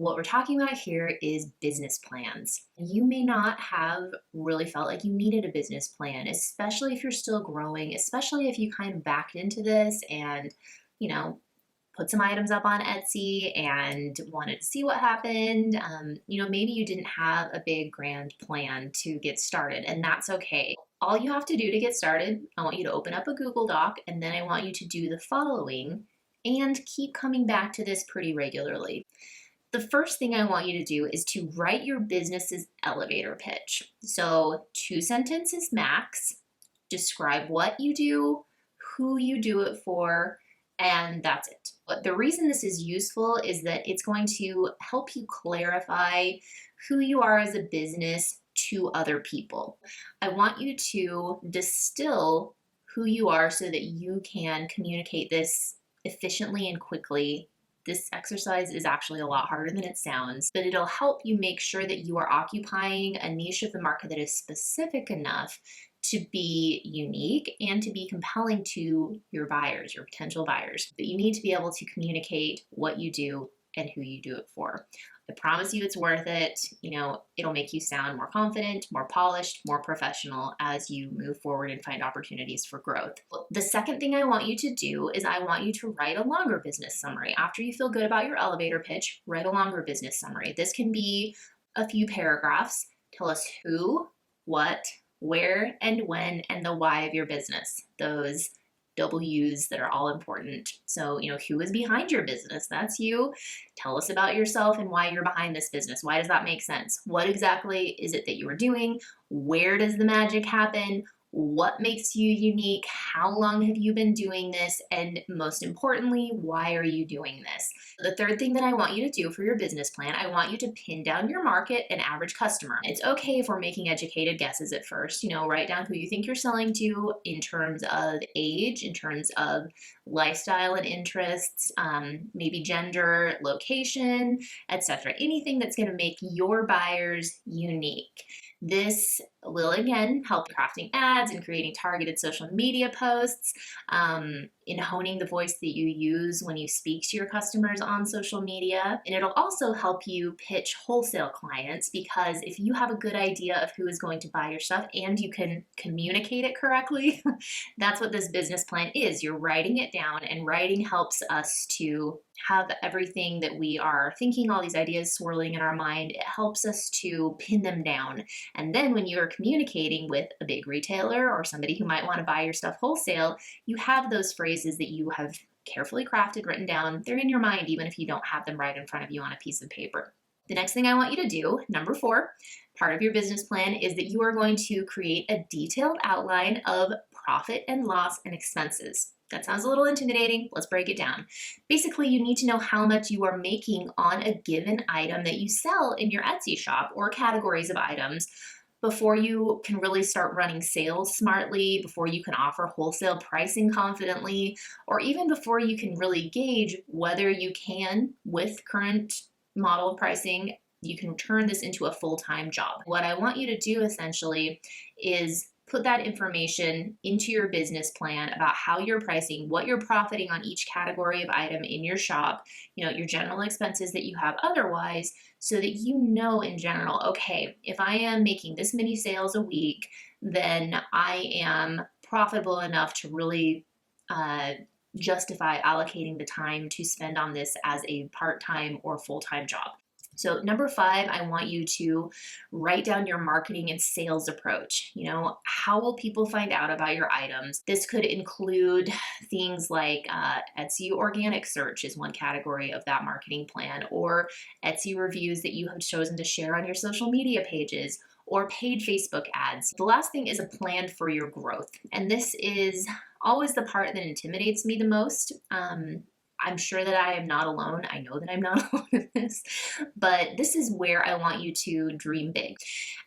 What we're talking about here is business plans. You may not have really felt like you needed a business plan, especially if you're still growing, especially if you kind of backed into this and, you know, put some items up on Etsy and wanted to see what happened. Maybe you didn't have a big grand plan to get started, and that's okay. All you have to do to get started, I want you to open up a Google Doc, and then I want you to do the following and keep coming back to this pretty regularly. The first thing I want you to do is to write your business's elevator pitch. So, 2 sentences max. Describe what you do, who you do it for, and that's it. But the reason this is useful is that it's going to help you clarify who you are as a business to other people. I want you to distill who you are so that you can communicate this efficiently and quickly. This exercise is actually a lot harder than it sounds, but it'll help you make sure that you are occupying a niche of the market that is specific enough to be unique and to be compelling to your buyers, your potential buyers. But you need to be able to communicate what you do and who you do it for. I promise you it's worth it. It'll make you sound more confident, more polished, more professional as you move forward and find opportunities for growth. The second thing I want you to do is I want you to write a longer business summary. After you feel good about your elevator pitch, write a longer business summary. This can be a few paragraphs. Tell us who, what, where, and when, and the why of your business. Those W's that are all important. So, who is behind your business? That's you. Tell us about yourself and why you're behind this business. Why does that make sense? What exactly is it that you are doing? Where does the magic happen? What makes you unique? How long have you been doing this? And most importantly, why are you doing this? The third thing that I want you to do for your business plan, I want you to pin down your market and average customer. It's okay if we're making educated guesses at first. Write down who you think you're selling to in terms of age, in terms of lifestyle and interests, maybe gender, location, etc. Anything that's going to make your buyers unique. This will again help crafting ads and creating targeted social media posts, in honing the voice that you use when you speak to your customers on social media. And it'll also help you pitch wholesale clients, because if you have a good idea of who is going to buy your stuff and you can communicate it correctly, that's what this business plan is. You're writing it down, and writing helps us to have everything that we are thinking, all these ideas swirling in our mind. It helps us to pin them down. And then when you're communicating with a big retailer or somebody who might want to buy your stuff wholesale, you have those phrases that you have carefully crafted, written down. They're in your mind, even if you don't have them right in front of you on a piece of paper. The next thing I want you to do, number 4, part of your business plan, is that you are going to create a detailed outline of profit and loss and expenses. That sounds a little intimidating. Let's break it down. Basically, you need to know how much you are making on a given item that you sell in your Etsy shop, or categories of items, before you can really start running sales smartly, before you can offer wholesale pricing confidently, or even before you can really gauge whether you can, with current model of pricing, you can turn this into a full-time job. What I want you to do essentially is put that information into your business plan about how you're pricing, what you're profiting on each category of item in your shop, your general expenses that you have otherwise, so that you know in general, okay, if I am making this many sales a week, then I am profitable enough to really justify allocating the time to spend on this as a part-time or full-time job. So number 5, I want you to write down your marketing and sales approach. How will people find out about your items? This could include things like Etsy organic search is one category of that marketing plan, or Etsy reviews that you have chosen to share on your social media pages, or paid Facebook ads. The last thing is a plan for your growth. And this is always the part that intimidates me the most. I'm sure that I am not alone. I know that I'm not alone in this, but this is where I want you to dream big.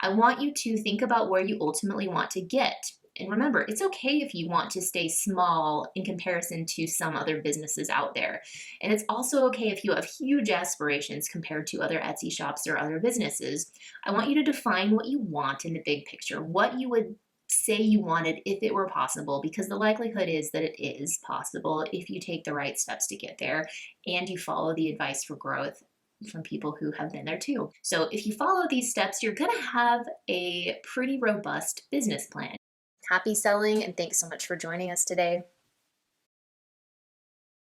I want you to think about where you ultimately want to get. And remember, it's okay if you want to stay small in comparison to some other businesses out there. And it's also okay if you have huge aspirations compared to other Etsy shops or other businesses. I want you to define what you want in the big picture, what you would say you wanted if it were possible, because the likelihood is that it is possible if you take the right steps to get there and you follow the advice for growth from people who have been there too. So if you follow these steps, you're gonna have a pretty robust business plan. Happy selling, and thanks so much for joining us today.